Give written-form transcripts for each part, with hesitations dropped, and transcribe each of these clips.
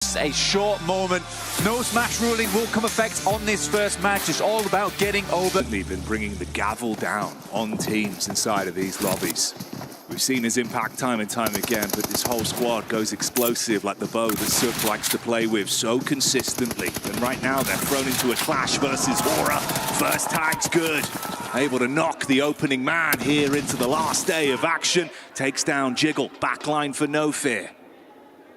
just a short moment. No smash ruling will come effect on this first match. It's all about getting over. They've been bringing the gavel down on teams inside of these lobbies. We've seen his impact time and time again, but this whole squad goes explosive like the bow that Sook likes to play with so consistently. And right now they're thrown into a clash versus Aura. First tag's good. Able to knock the opening man here into the last day of action. Takes down Jiggle, backline for No Fear.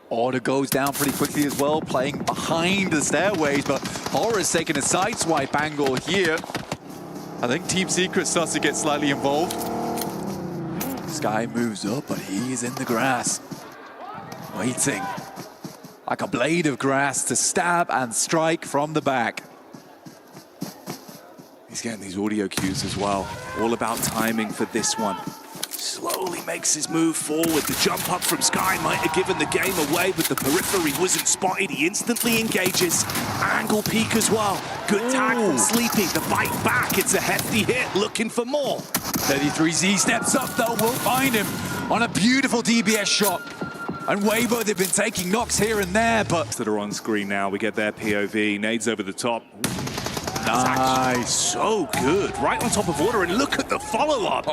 Order goes down pretty quickly as well, playing behind the stairways, but Aura's taking a sideswipe angle here. I think Team Secret starts to get slightly involved. Sky moves up, but he's in the grass, waiting like a blade of grass to stab and strike from the back. He's getting these audio cues as well. All about timing for this one. Slowly makes his move forward. The jump up from Sky might have given the game away, but the periphery wasn't spotted. He instantly engages. Angle peek as well. Good tag from Sleepy. The bite back. It's a hefty hit. Looking for more. 33Z steps up though. We'll find him on a beautiful DBS shot. And Weibo, they've been taking knocks here and there, but... That are on screen now. We get their POV. Nades over the top. Nice. So good. Right on top of Order, and look at the follow-up.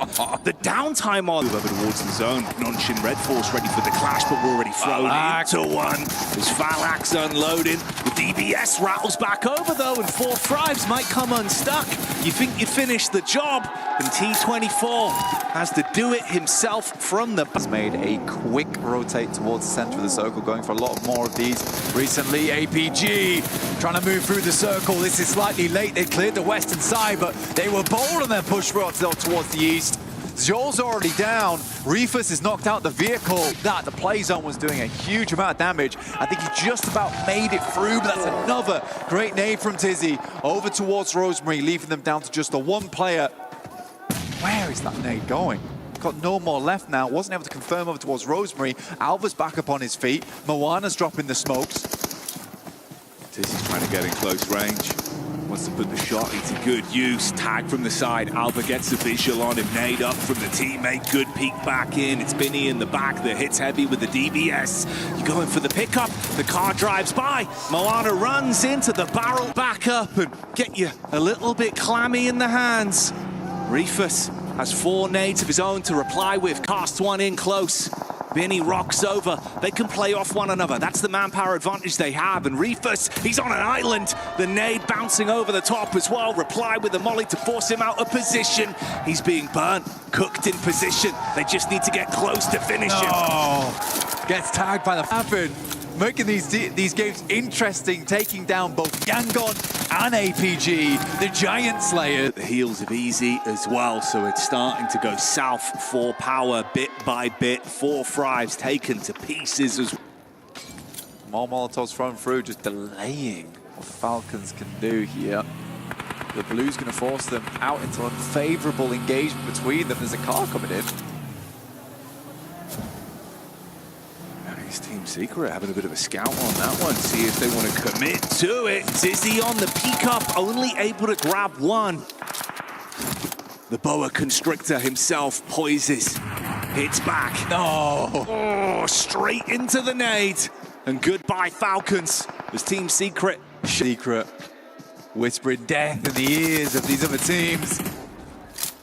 The downtime on... Move over towards the zone. Nongshim Red Force ready for the clash, but we're already thrown into one. There's Phalanx unloading. The DBS rattles back over, though, and 4 Thrives might come unstuck. You think you finished the job, and T24 has to do it himself from the... Has made a quick rotate towards the center of the circle, going for a lot more of these recently. APG trying to move through the circle. This is slightly late. They cleared the western side, but they were bold on their push towards the east. Zhor's already down. Reefus is knocked out the vehicle. The play zone was doing a huge amount of damage. I think he just about made it through, but that's another great nade from Tizzy over towards Rosemary, leaving them down to just the one player. Where is that nade going? Got no more left now. Wasn't able to confirm over towards Rosemary. Alva's back up on his feet. Moana's dropping the smokes. Tizzy's trying to get in close range. Wants to put the shot into good use. Tag from the side. Alva gets a visual on him. Nade up from the teammate. Good peek back in. It's Binny in the back that hits heavy with the DBS. You're going for the pickup. The car drives by. Moana runs into the barrel. Back up and get you a little bit clammy in the hands. Reefus has 4 nades of his own to reply with. Casts one in close. Binny rocks over. They can play off one another. That's the manpower advantage they have. And Reefus, he's on an island. The nade bouncing over the top as well. Reply with the molly to force him out of position. He's being burnt, cooked in position. They just need to get close to finish him. Gets tagged by the happen. Making these games interesting, taking down both Yangon and APG, the Giant Slayer. The heels of Easy as well, so it's starting to go south for Power bit by bit. 4 Thrives taken to pieces as more Molotovs thrown through, just delaying what Falcons can do here. The Blue's going to force them out into unfavorable engagement between them. There's a car coming in. Team Secret having a bit of a scout on that one, see if they want to commit to it. Dizzy on the peek up, only able to grab one. The Boa Constrictor himself poises, hits back. Oh, straight into the nade. And goodbye Falcons, as Team Secret whispering death in the ears of these other teams.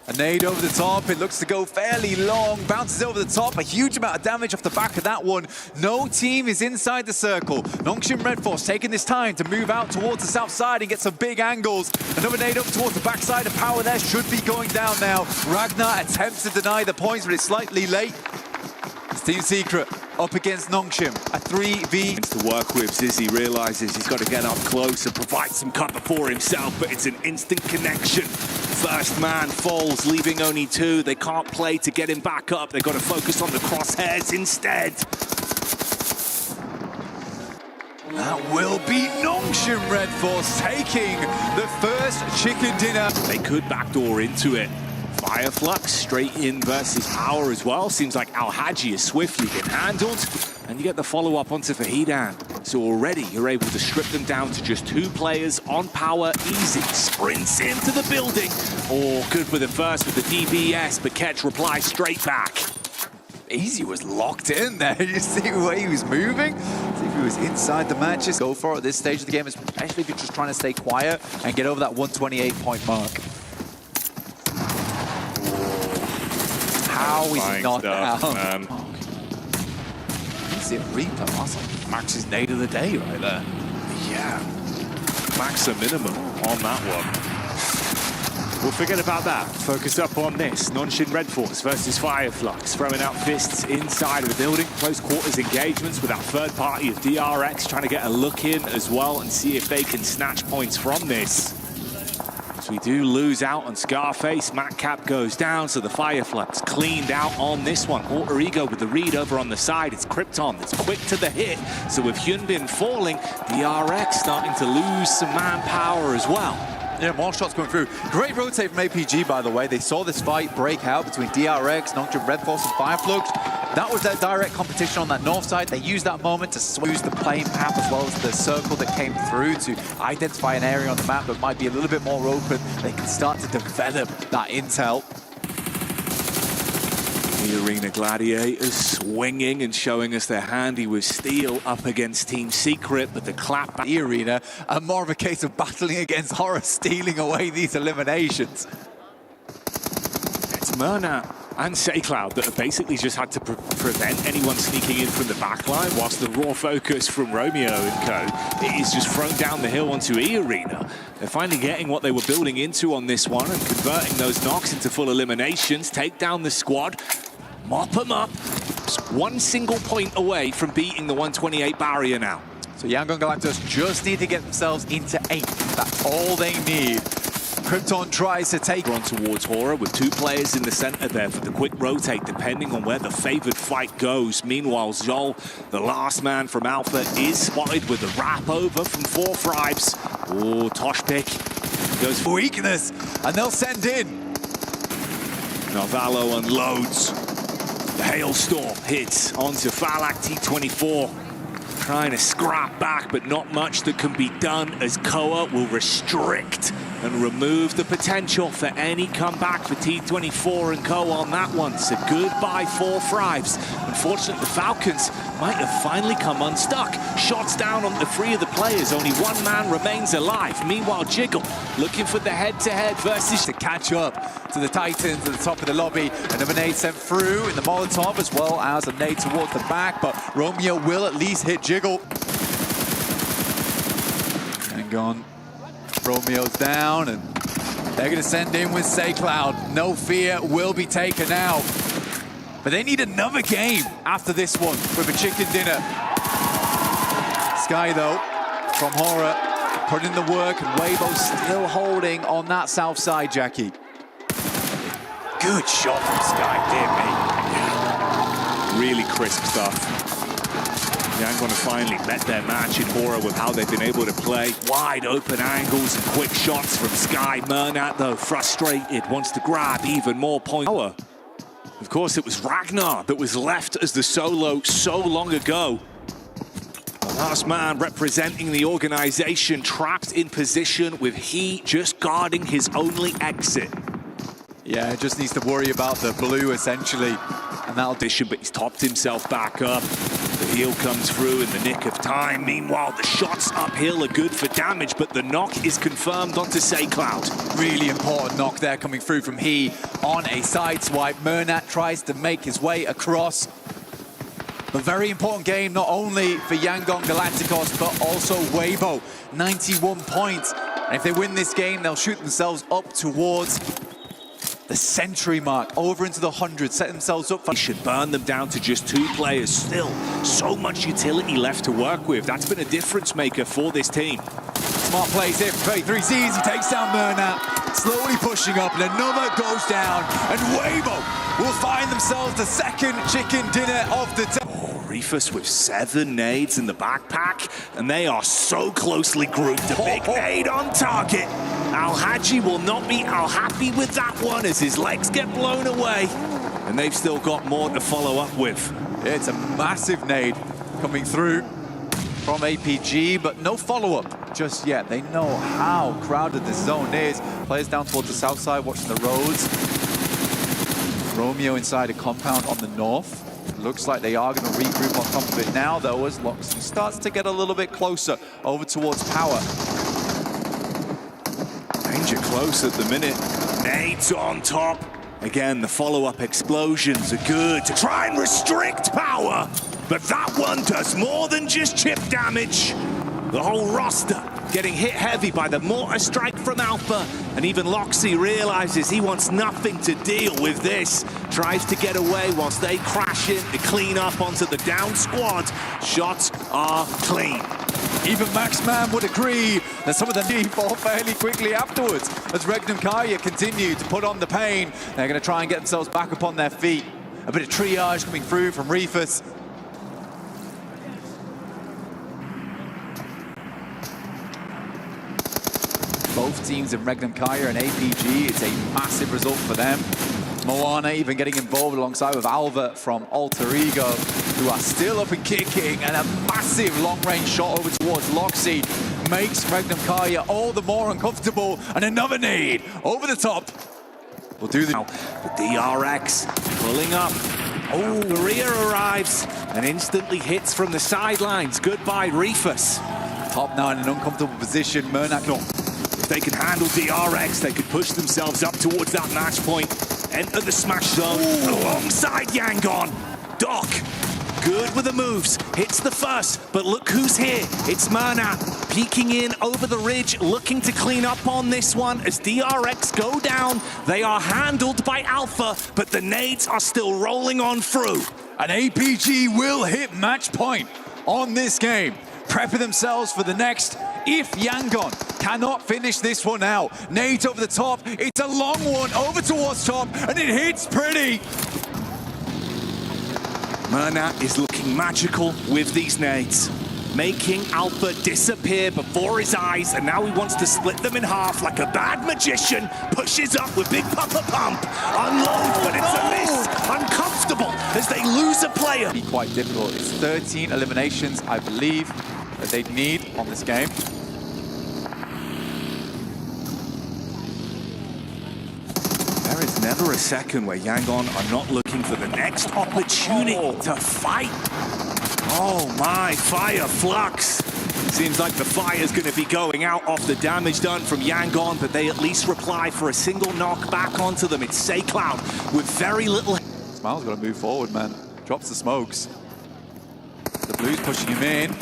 A nade over the top, it looks to go fairly long, bounces over the top, a huge amount of damage off the back of that one. No team is inside the circle. Nongshim Red Force taking this time to move out towards the south side and get some big angles. Another nade up towards the backside of Power there, should be going down now. Ragnar attempts to deny the points, but it's slightly late. It's Team Secret up against Nongshim, a 3v. To work with, Zizzy realizes he's got to get up close and provide some cover for himself, but it's an instant connection. First man falls, leaving only 2. They can't play to get him back up. They've got to focus on the crosshairs instead. That will be Nongshim Red Force taking the first chicken dinner. They could backdoor into it. Fireflux straight in versus Power as well. Seems like Al-Haji is swiftly been handled. And you get the follow-up onto Fahidan. So already you're able to strip them down to just 2 players on Power. Easy sprints into the building. Oh, good for the first with the DBS, but Ketch replies straight back. Easy was locked in there. You see the way he was moving? See if who is inside the matches. Go for it at this stage of the game, especially if you're just trying to stay quiet and get over that 128-point mark. How is he not down? Is it Reaper? That's like Max's nade of the day right there. Yeah, max a minimum on that one. We'll forget about that. Focus up on this. Nonshin Red Force versus Fireflux. Throwing out fists inside of the building. Close quarters engagements with that third party of DRX trying to get a look in as well and see if they can snatch points from this. As we do lose out on Scarface, Matcap goes down, so the Fireflux cleaned out on this one. Alter Ego with the read over on the side. It's Krypton that's quick to the hit. So with Hyunbin falling, DRX starting to lose some manpower as well. Yeah, more shots going through. Great rotate from APG, by the way. They saw this fight break out between DRX, Nocturne, Red Force, and Fireflux. That was their direct competition on that north side. They used that moment to use the plane path as well as the circle that came through to identify an area on the map that might be a little bit more open. They can start to develop that intel. The Arena Gladiators swinging and showing us they're handy with steel up against Team Secret, but the clap The Arena, and more of a case of battling against horror, stealing away these eliminations. It's Murnat and SayCloud that have basically just had to prevent anyone sneaking in from the backline, whilst the raw focus from Romeo and co is just thrown down the hill onto E-Arena. They're finally getting what they were building into on this one and converting those knocks into full eliminations, take down the squad, mop them up. Just one single point away from beating the 128 barrier now. So Yangon Galacticos just need to get themselves into 8. That's all they need. Krypton tries to take on towards Horror with 2 players in the center there for the quick rotate, depending on where the favored fight goes. Meanwhile, Zol, the last man from Alpha, is spotted with a wrap over from 4 Fribes. Oh, Toshpik goes for weakness, and they'll send in. Narvalo unloads. The Hailstorm hits onto Falak T24. Trying to scrap back, but not much that can be done as Koa will restrict and remove the potential for any comeback for T24 and Co on that one. So goodbye 4 Fribes. Unfortunately, the Falcons might have finally come unstuck. Shots down on the 3 of the players. Only 1 man remains alive. Meanwhile, Jiggle looking for the head-to-head versus to catch up to the Titans at the top of the lobby. Another nade sent through in the Molotov, as well as a nade towards the back, but Romeo will at least hit Jiggle. And gone. Romeo's down, and they're going to send in with SayCloud. No fear will be taken out. But they need another game after this one with a chicken dinner. Sky, though, from Horror, putting in the work, and Weibo still holding on that south side, Jackie. Good shot from Sky, dear me. Really crisp stuff. Yangon have finally met their match in Horror with how they've been able to play. Wide open angles and quick shots from Sky. Murnat, though, frustrated, wants to grab even more points. Of course, it was Ragnar that was left as the solo so long ago. The last man representing the organization, trapped in position with he just guarding his only exit. Yeah, just needs to worry about the blue, essentially. And that'll dish him, but he's topped himself back up. The heal comes through in the nick of time. Meanwhile, the shots uphill are good for damage, but the knock is confirmed onto SayCloud. Really important knock there coming through from he on a side swipe. Murnat tries to make his way across. A very important game, not only for Yangon Galacticos, but also Weibo. 91 points. And if they win this game, they'll shoot themselves up towards the century mark, over into the 100, set themselves up for... They should burn them down to just 2 players. Still, so much utility left to work with. That's been a difference maker for this team. Smart plays here from 3Zs. He takes down Murnat, slowly pushing up, and another goes down. And Weibo will find themselves the second chicken dinner of the day. Reefus with 7 nades in the backpack, and they are so closely grouped. A big nade on target. Al-Haji will not be al-happy with that one as his legs get blown away. And they've still got more to follow up with. It's a massive nade coming through from APG, but no follow-up just yet. They know how crowded this zone is. Players down towards the south side watching the roads. Romeo inside a compound on the north. Looks like they are going to regroup on top of it now, though, as lolzzz starts to get a little bit closer over towards power. Danger close at the minute. Nades on top. Again, the follow-up explosions are good to try and restrict power. But that one does more than just chip damage. The whole roster getting hit heavy by the mortar strike from Alpha. And even lolzzz realizes he wants nothing to deal with this. Tries to get away whilst they crash in to clean up onto the down squad. Shots are clean. Even Maxman would agree that some of them fall fairly quickly afterwards as Regnum Kaya continue to put on the pain. They're going to try and get themselves back up on their feet. A bit of triage coming through from Reefus. Both teams in Regnum Kaya and APG, it's a massive result for them. Moana even getting involved alongside with Alva from Alter Ego, who are still up and kicking, and a massive long-range shot over towards lolzzz makes Regnum Kaya all the more uncomfortable, and another nade over the top. We'll do the DRX pulling up. Oh, Maria arrives and instantly hits from the sidelines. Goodbye, Reefus. Top 9 in an uncomfortable position. Murnak, no. If they can handle DRX, they could push themselves up towards that match point. Enter the smash zone alongside Yangon. Doc, good with the moves. Hits the first, but look who's here. It's Murnak peeking in over the ridge, looking to clean up on this one. As DRX go down, they are handled by Alpha, but the nades are still rolling on through. And APG will hit match point on this game, prepping themselves for the next if Yangon cannot finish this one out. Nade over the top, it's a long one over towards top, and it hits pretty. Murnak is looking magical with these nades, making Alpha disappear before his eyes, and now he wants to split them in half like a bad magician. Pushes up with Big Papa Pump, unloads, but it's a miss. Uncomfortable as they lose a player. Be quite difficult. It's 13 eliminations, I believe, that they'd need on this game. There is never a second where Yangon are not looking for the next opportunity to fight. Oh my, fire flux. Seems like the fire's going to be going out off the damage done from Yangon, but they at least reply for a single knock back onto them. It's Cloud with very little. Smile's got to move forward, man. Drops the smokes. The Blues pushing him in.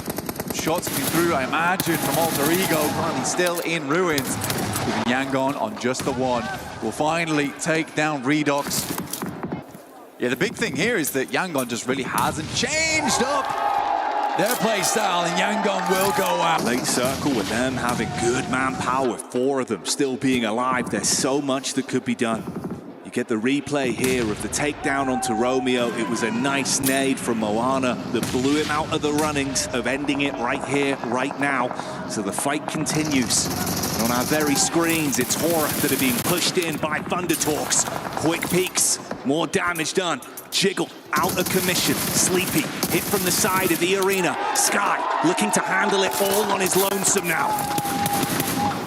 Shots coming through, I imagine, from Alter Ego, currently still in ruins. Giving Yangon on just the one. Will finally take down Redox. Yeah, the big thing here is that Yangon just really hasn't changed up their play style, and Yangon will go out. Late circle with them having good manpower, 4 of them still being alive. There's so much that could be done. You get the replay here of the takedown onto Romeo. It was a nice nade from Moana that blew him out of the runnings of ending it right here, right now. So the fight continues. And on our very screens, it's Horror that are being pushed in by Thunder Talks. Quick peeks, more damage done. Jiggle out of commission. Sleepy hit from the side of the arena. Sky looking to handle it all on his lonesome now.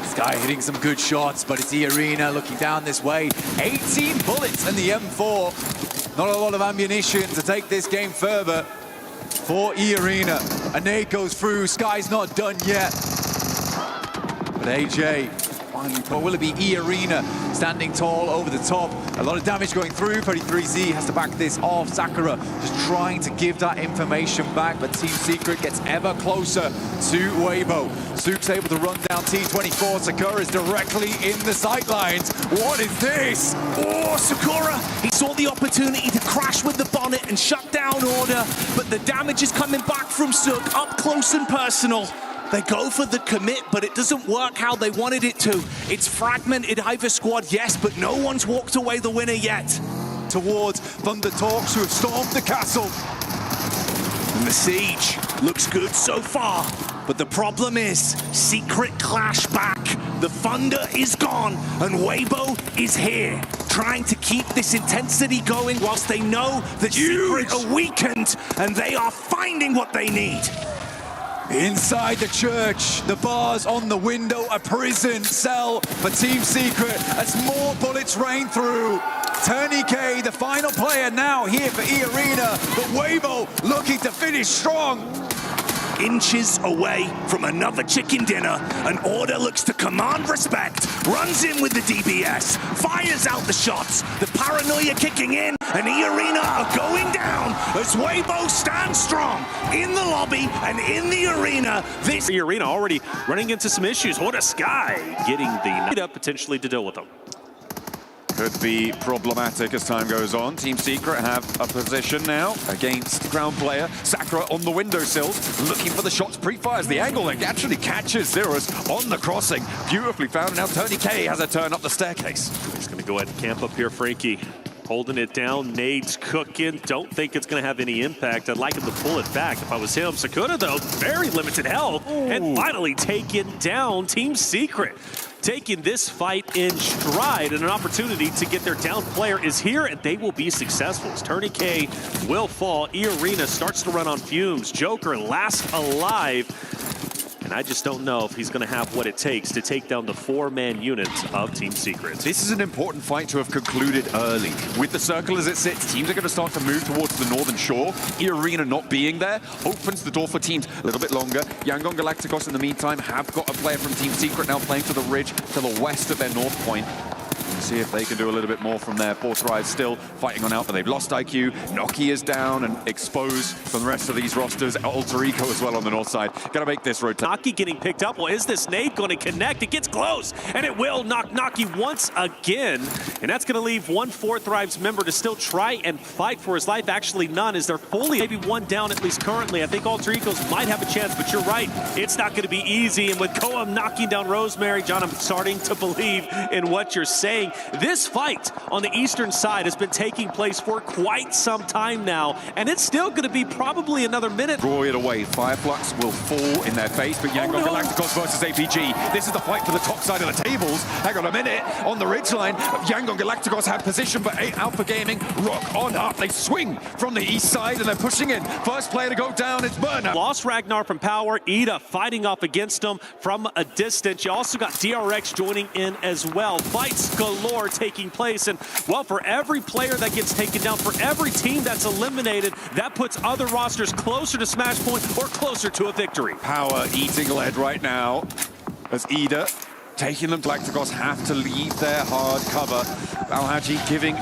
Sky hitting some good shots, but it's the arena looking down this way. 18 bullets in the M4. Not a lot of ammunition to take this game further for E-Arena. A nade goes through. Sky's not done yet. But AJ finally, or will it be E-Arena standing tall over the top? A lot of damage going through. 33Z has to back this off. Sakura just trying to give that information back, but Team Secret gets ever closer to Weibo. Sook's able to run down T24. Sakura is directly in the sightlines. What is this? Oh, Sakura! He saw the opportunity to crash with the bonnet and shut down Order, but the damage is coming back from Sook up close and personal. They go for the commit, but it doesn't work how they wanted it to. It's fragmented either squad, yes, but no one's walked away the winner yet. Towards Thunder Talks, who have stormed the castle. And the siege looks good so far, but the problem is Secret clash back. The Thunder is gone, and Weibo is here, trying to keep this intensity going whilst they know that Secret are weakened, and they are finding what they need. Inside the church, the bars on the window, a prison cell for Team Secret as more bullets rain through. Tourniquet, the final player now here for E-Arena, but Weibo looking to finish strong. Inches away from another chicken dinner, an order looks to command respect, runs in with the DBS, fires out the shots, the paranoia kicking in, and E-Arena are going down as Weibo stands strong in the lobby and in the arena. This E-Arena already running into some issues. What a Sky getting the up potentially to deal with them. Could be problematic as time goes on. Team Secret have a position now against ground player. Sakura on the windowsill, looking for the shots, pre-fires the angle that actually catches Zerus on the crossing. Beautifully found, and now Tourniquet has a turn up the staircase. He's going to go ahead and camp up here, Frankie. Holding it down, nades cooking. Don't think it's going to have any impact. I'd like him to pull it back if I was him. Sakura, though, very limited health. Ooh. And finally taken down. Team Secret taking this fight in stride, and an opportunity to get their down player is here, and they will be successful. As Tourniquet will fall. E-Arena starts to run on fumes. Joker last alive. And I just don't know if he's going to have what it takes to take down the four-man unit of Team Secret. This is an important fight to have concluded early. With the circle as it sits, teams are going to start to move towards the northern shore. E-Arena not being there opens the door for teams a little bit longer. Yangon Galacticos, in the meantime, have got a player from Team Secret now playing to the ridge to the west of their north point. See if they can do a little bit more from there. Force Rise still fighting on out, but they've lost IQ. Noki is down and exposed from the rest of these rosters. Alter Ego as well on the north side. Got to make this rotate. Noki getting picked up. Well, is this nade going to connect? It gets close, and it will knock Noki once again. And that's going to leave one Fourth Thrives member to still try and fight for his life. Actually, none, as they're fully maybe one down, at least currently. I think Alter Egos might have a chance, but you're right. It's not going to be easy. And with Koa knocking down Rosemary, John, I'm starting to believe in what you're saying. This fight on the eastern side has been taking place for quite some time now, and it's still going to be probably another minute. Draw it away. Fireflux will fall in their face, but Yangon Galacticos versus APG. This is the fight for the top side of the tables. Hang on a minute. On the ridgeline, Yangon Galacticos have position, but Alpha Gaming rock on up. They swing from the east side, and they're pushing in. First player to go down is Burner. Lost Ragnar from Power. Ida fighting off against him from a distance. You also got DRX joining in as well. Fights galore taking place, and well, for every player that gets taken down, for every team that's eliminated, that puts other rosters closer to Smash Point or closer to a victory. Power eating lead right now as Ida taking them. Galacticos have to leave their hard cover. Alhaji giving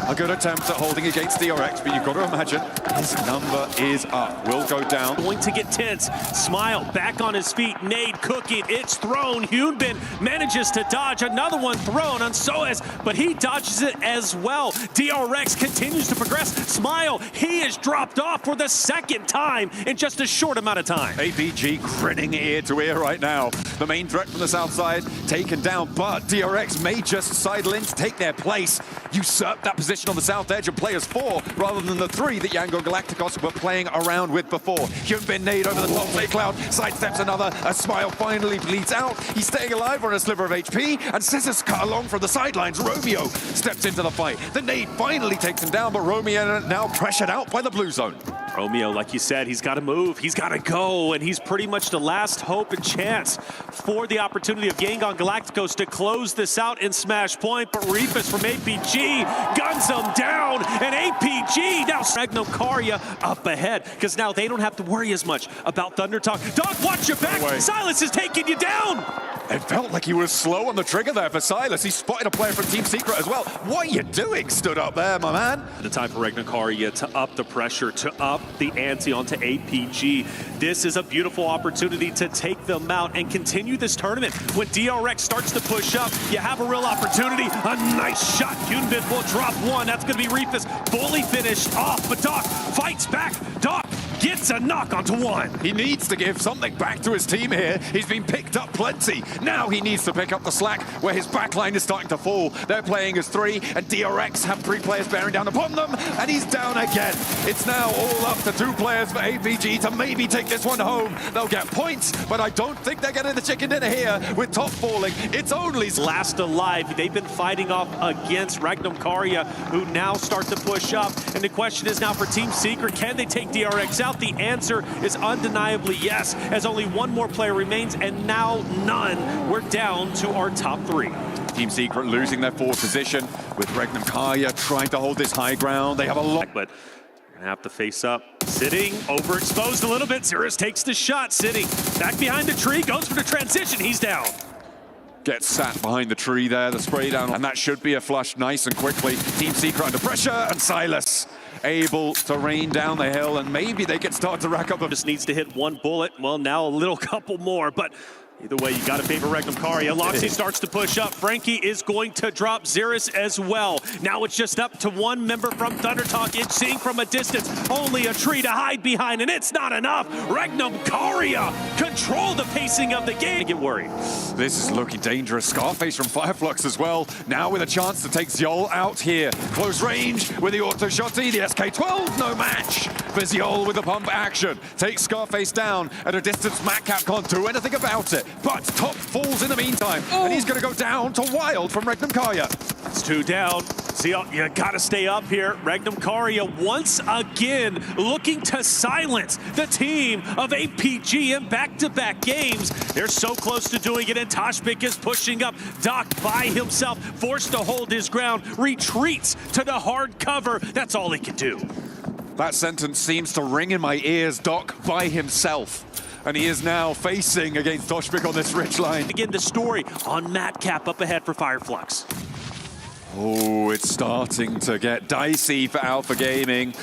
a good attempt at holding against DRX, but you've got to imagine his number is up. Will go down. Going to get tense. Smile back on his feet. Nade cooking. It's thrown. Hyunbin manages to dodge. Another one thrown on Soez, but he dodges it as well. DRX continues to progress. Smile, he is dropped off for the second time in just a short amount of time. APG grinning ear to ear right now. The main threat from the south side taken down, but DRX may just sidle in to take their place. Usurp that position on the south edge and play as 4 rather than the 3 that Yangon Galacticos were playing around with before. Hyunbin nade over the top play cloud, sidesteps another. A Smile finally bleeds out. He's staying alive on a sliver of HP, and Scissors cut along from the sidelines. Romeo steps into the fight. The nade finally takes him down, but Romeo now pressured out by the blue zone. Romeo, like you said, he's got to move, he's got to go, and he's pretty much the last hope and chance for the opportunity of Yangon Galacticos to close this out in Smash Point. But Reefus from APG guns him down, and APG now Ragnokaria up ahead, because now they don't have to worry as much about Thunder Talk. Doc, watch your back! Silas is taking you down! It felt like he was slow on the trigger there for Silas. He spotted a player from Team Secret as well. What are you doing stood up there, my man? The time for Ragnokaria to up the pressure, to up the ante onto APG. This is a beautiful opportunity to take them out and continue this tournament. When DRX starts to push up, you have a real opportunity. A nice shot. Hyunbin will drop one. That's going to be Reefus fully finished off, but Doc fights back. Doc gets a knock onto one. He needs to give something back to his team here. He's been picked up plenty. Now he needs to pick up the slack where his backline is starting to fall. They're playing as 3, and DRX have 3 players bearing down upon them, and he's down again. It's now all up to 2 players for APG to maybe take this one home. They'll get points, but I don't think they're getting the chicken dinner here with top falling. It's only last alive. They've been fighting off against Ragnokaria, who now start to push up. And the question is now for Team Secret, can they take DRX out? out? The answer is undeniably yes, as only one more player remains, and now none. We're down to our top 3. Team Secret losing their forward position with Regnum Kaya trying to hold this high ground. They have a lot. But gonna have to face up. Sitting, overexposed a little bit. Zerus takes the shot. Sitting back behind the tree, goes for the transition. He's down. Gets sat behind the tree there, the spray down, and that should be a flush nice and quickly. Team Secret under pressure, and Silas able to rain down the hill, and maybe they can start to rack up. Just needs to hit one bullet. Well, now a little couple more, but either way, you got to favor Regnum Kaya. lolzzz starts to push up. Frankie is going to drop Zerus as well. Now it's just up to one member from Thundertalk. It's seeing from a distance. Only a tree to hide behind, and it's not enough. Regnum Kaya control the pacing of the game. Get worried. This is looking dangerous. Scarface from Fireflux as well. Now with a chance to take Zyol out here. Close range with the auto shotty. The SK-12, no match for Zyol with the pump action. Takes Scarface down at a distance. Matcap can't do anything about it. But Top falls in the meantime, and he's going to go down to Wild from Regnum Kaya. It's 2 down. Zyol, you got to stay up here. Regnum Kaya once again looking to silence the team of APG in back-to-back games. They're so close to doing it, and Toshbik is pushing up. Doc by himself, forced to hold his ground, retreats to the hard cover. That's all he can do. That sentence seems to ring in my ears. Doc by himself. And he is now facing against Toshbik on this ridge line. Again, the story on Matcap up ahead for Fireflux. Oh, it's starting to get dicey for Alpha Gaming.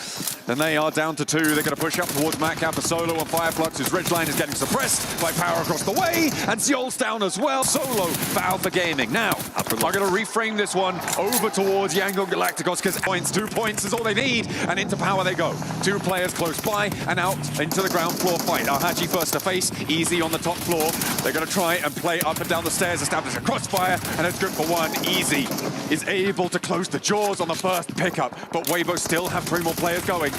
And they are down to 2. They're going to push up towards Matcap for Solo, and Fireflux, whose ridgeline is getting suppressed by power across the way. And Zyol's down as well. Solo for Alpha Gaming. Now, I'm going to reframe this one over towards Yangon Galacticos, because 2 points is all they need. And into power they go. 2 players close by and out into the ground floor fight. Ahachi first to face, easy on the top floor. They're going to try and play up and down the stairs, establish a crossfire, and it's good for 1. Easy is able to close the jaws on the first pickup, but Weibo still have 3 more players going.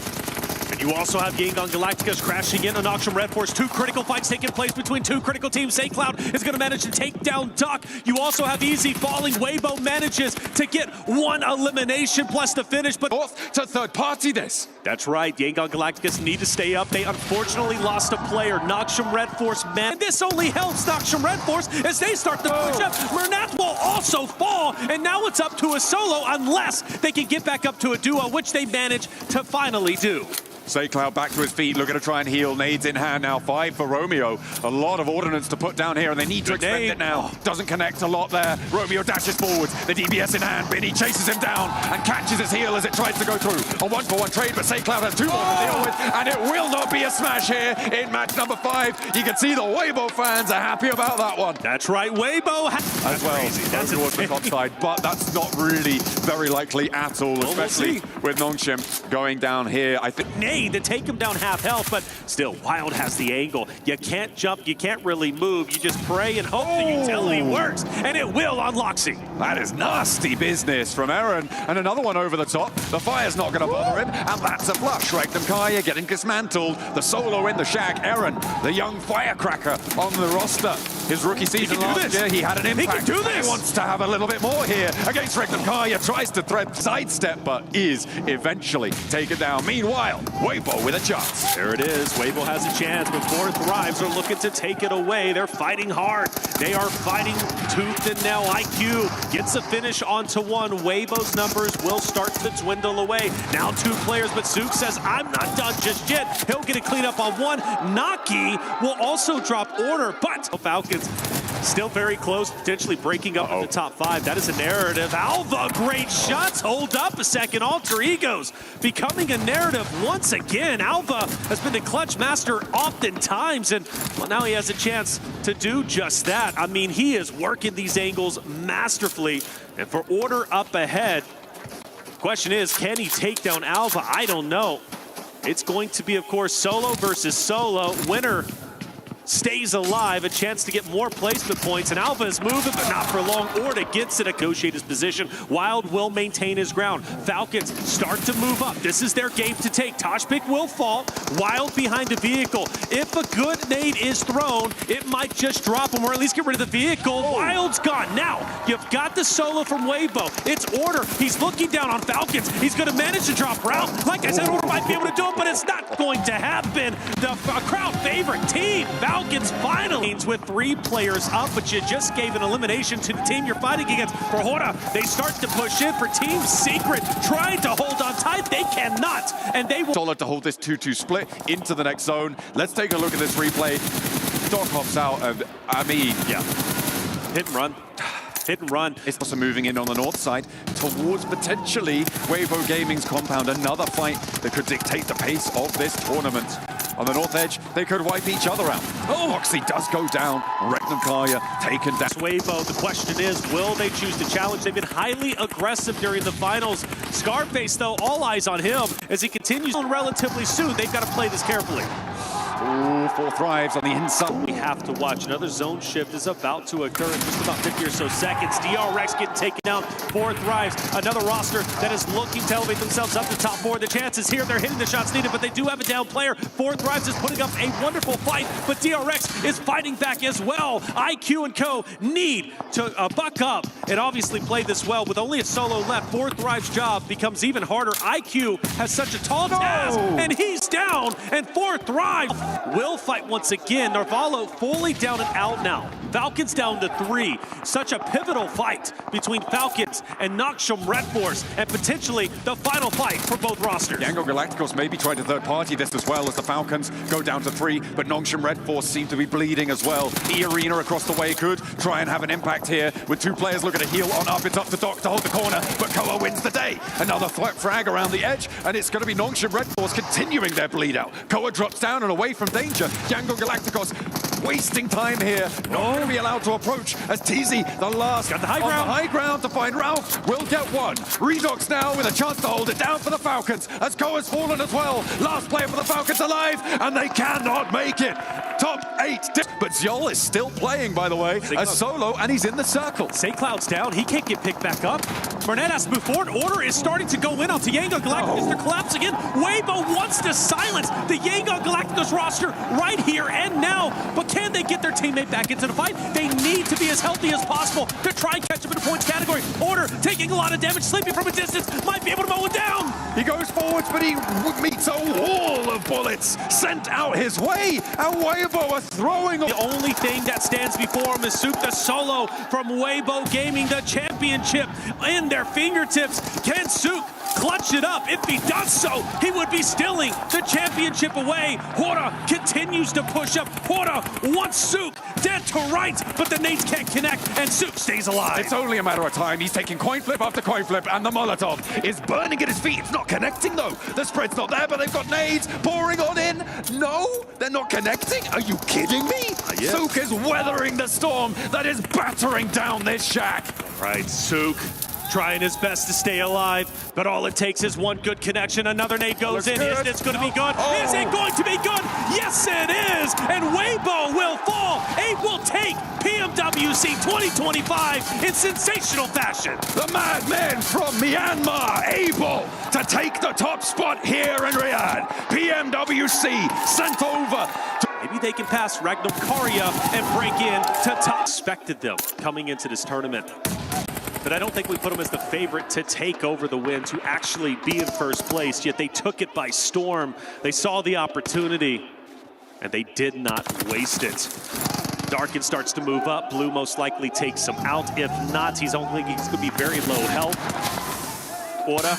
And you also have Yangon Galacticos crashing in on Auction Red Force. 2 critical fights taking place between 2 critical teams. SaintCloud is going to manage to take down Duck. You also have Easy falling. Weibo manages to get 1 elimination plus the finish, but Fourth to third party this. that's right. Yangon Galacticos need to stay up. They unfortunately lost a player. Noxium Red Force, man. This only helps Noxium Red Force as they start to push up. Mernath will also fall, and now it's up to a solo unless they can get back up to a duo, which they manage to finally do. SaintCloud back to his feet, looking to try and heal. Nades in hand now, 5 for Romeo. A lot of ordnance to put down here, and they need to expend it now. Doesn't connect a lot there. Romeo dashes forward, the DBS in hand. Binny chases him down and catches his heel as it tries to go through. A 1-for-1 trade, but SaintCloud has 2 more to deal with, and it will not be a smash here in match number 5. You can see the Weibo fans are happy about that one. That's right, Weibo As well, that's towards the top side, but that's not really very likely at all, especially with Nongshim going down here. I think to take him down half health, but still, Wild has the angle. You can't jump, you can't really move. You just pray and hope the utility works, and it will on lolzzz. that is nasty business from Aaron, and another one over the top. The fire's not going to bother him, and that's a flush. Regnum Kaya getting dismantled. The solo in the shack. Aaron, the young firecracker on the roster. His rookie season last year, he had an impact. He can do this. He wants to have a little bit more here against Regnum Kaya. Tries to thread sidestep, but is eventually taken down. Meanwhile, Weibo with a chance. There it is. Weibo has a chance, but 4 Thrives are looking to take it away. They're fighting hard. They are fighting tooth and nail. IQ gets a finish onto 1. Weibo's numbers will start to dwindle away. Now 2 players, but Sook says, I'm not done just yet. He'll get a cleanup on 1. Naki will also drop order, but Falcons still very close, potentially breaking up in the top 5. That is a narrative. Alva, great shots. Hold up a second. Alter Egos becoming a narrative once again. Alva has been the clutch master oftentimes, and well, now he has a chance to do just that. I mean, he is working these angles masterfully, and for order up ahead, question is, can he take down Alva? I don't know. It's going to be, of course, solo versus solo. Winner stays alive, a chance to get more placement points, and Alpha is moving, but not for long. Orta gets to negotiate his position. Wild will maintain his ground. Falcons start to move up. This is their game to take. Toshpick will fall. Wild behind the vehicle. If a good nade is thrown, it might just drop him, or at least get rid of the vehicle. Wild's gone. Now, you've got the solo from Weibo. It's Order. He's looking down on Falcons. He's going to manage to drop round. Like I said, Order might be able to do it, but it's not going to happen. The crowd favorite team, Falcons, finally with 3 players up, but you just gave an elimination to the team you're fighting against. For Order, they start to push in for Team Secret, trying to hold on tight. They cannot, and they will. Solid to hold this 2-2 split into the next zone. Let's take a look at this replay. Doc hops out, and I mean, yeah, hit and run. Hit and run. It's also moving in on the north side towards potentially Weibo Gaming's compound. Another fight that could dictate the pace of this tournament. On the north edge, they could wipe each other out. Oh, Moxie does go down. Regnum Karya taken down. Weibo, the question is, will they choose to challenge? They've been highly aggressive during the finals. Scarface, though, all eyes on him as he continues on relatively soon. They've got to play this carefully. Ooh, 4 thrives on the inside. We have to watch. Another zone shift is about to occur in just about 50 or so seconds. DRX getting taken down. 4 thrives. Another roster that is looking to elevate themselves up to top 4. The chances here, they're hitting the shots needed, but they do have a down player. 4 thrives is putting up a wonderful fight, but DRX is fighting back as well. IQ and Co need to buck up and obviously play this well. With only a solo left, 4 thrives job becomes even harder. IQ has such a tall task, and he's down, and 4 thrives will fight once again. Narvalo fully down and out now. Falcons down to 3. Such a pivotal fight between Falcons and Noxium Red Force, and potentially the final fight for both rosters. Yango Galacticos may be trying to third party this as well as the Falcons go down to 3, but Noxium Red Force seem to be bleeding as well. E-Arena across the way could try and have an impact here with 2 players looking to heal on up. It's up to Doc to hold the corner, but Koa wins the day. Another frag around the edge, and it's going to be Noxium Red Force continuing their bleed out. Koa drops down and away from danger. Yango Galacticos wasting time here. Not going to be allowed to approach as TZ, the last got the high on ground. the high ground to find Ralph. Will get one. Redox now with a chance to hold it down for the Falcons as Koa's fallen as well. Last player for the Falcons alive, and they cannot make it. Top 8. But Zjol is still playing, by the way, as solo, and he's in the circle. Say Cloud's down. He can't get picked back up. Burnett has to move forward. Order is starting to go in onto Yango Galacticos. They're collapsing in. Weibo wants to silence the Yango Galacticos roster right here and now. But can they get their teammate back into the fight? They need to be as healthy as possible to try and catch up in the points category. Order taking a lot of damage, sleeping from a distance, might be able to mow it down. He goes forwards, but he meets a wall of bullets sent out his way. And Weibo are throwing. The only thing that stands before him is Souk, the solo from Weibo Gaming, the championship in their fingertips. Can Souk clutch it up? If he does so, he would be stealing the championship away. Hora continues to push up. Hora wants Souk dead to rights, but the nades can't connect, and Souk stays alive. It's only a matter of time. He's taking coin flip after coin flip, and the Molotov is burning at his feet. It's not connecting, though. The spread's not there, but they've got nades pouring on in. No, they're not connecting. Are you kidding me? Yes. Souk is weathering the storm that is battering down this shack. Right, Souk trying his best to stay alive, but all it takes is one good connection. Another nade goes in. Is this going to be good? Is it going to be good? Yes, it is. And Weibo will fall. Abe will take pmwc 2025 in sensational fashion. The madman from Myanmar able to take the top spot here in Riyadh. PMWC sent over to Maybe they can pass Regnum Karya and break in to top. Expected them coming into this tournament. But I don't think we put them as the favorite to take over the win, to actually be in first place, yet they took it by storm. They saw the opportunity, and they did not waste it. Darkin starts to move up. Blue most likely takes him out. If not, he's going to be very low health. Orta,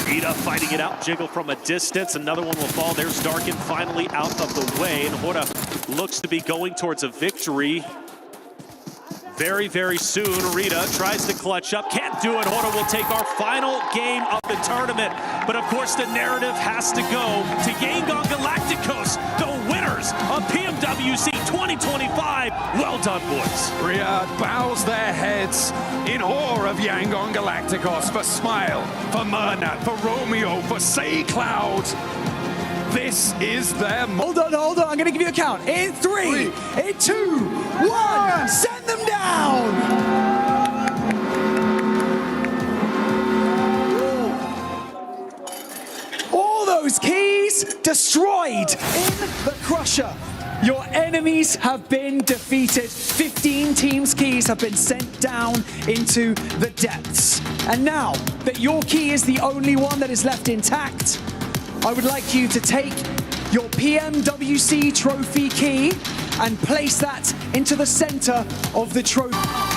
Ida fighting it out. Jiggle from a distance. Another one will fall. There's Darkin finally out of the way, and Orta looks to be going towards a victory very, very soon. Rita tries to clutch up, can't do it. Orta will take our final game of the tournament. But of course, the narrative has to go to Yangon Galacticos, the winners of PMWC 2025. Well done, boys. Riyadh bows their heads in awe of Yangon Galacticos, for Smile, for Murnat, for Romeo, for Say Cloud. This is their Hold on, I'm gonna give you a count. In 3, in 2, 1, send them down! All those keys destroyed in the Crusher. Your enemies have been defeated. 15 teams' keys have been sent down into the depths. And now that your key is the only one that is left intact, I would like you to take your PMWC trophy key and place that into the center of the trophy.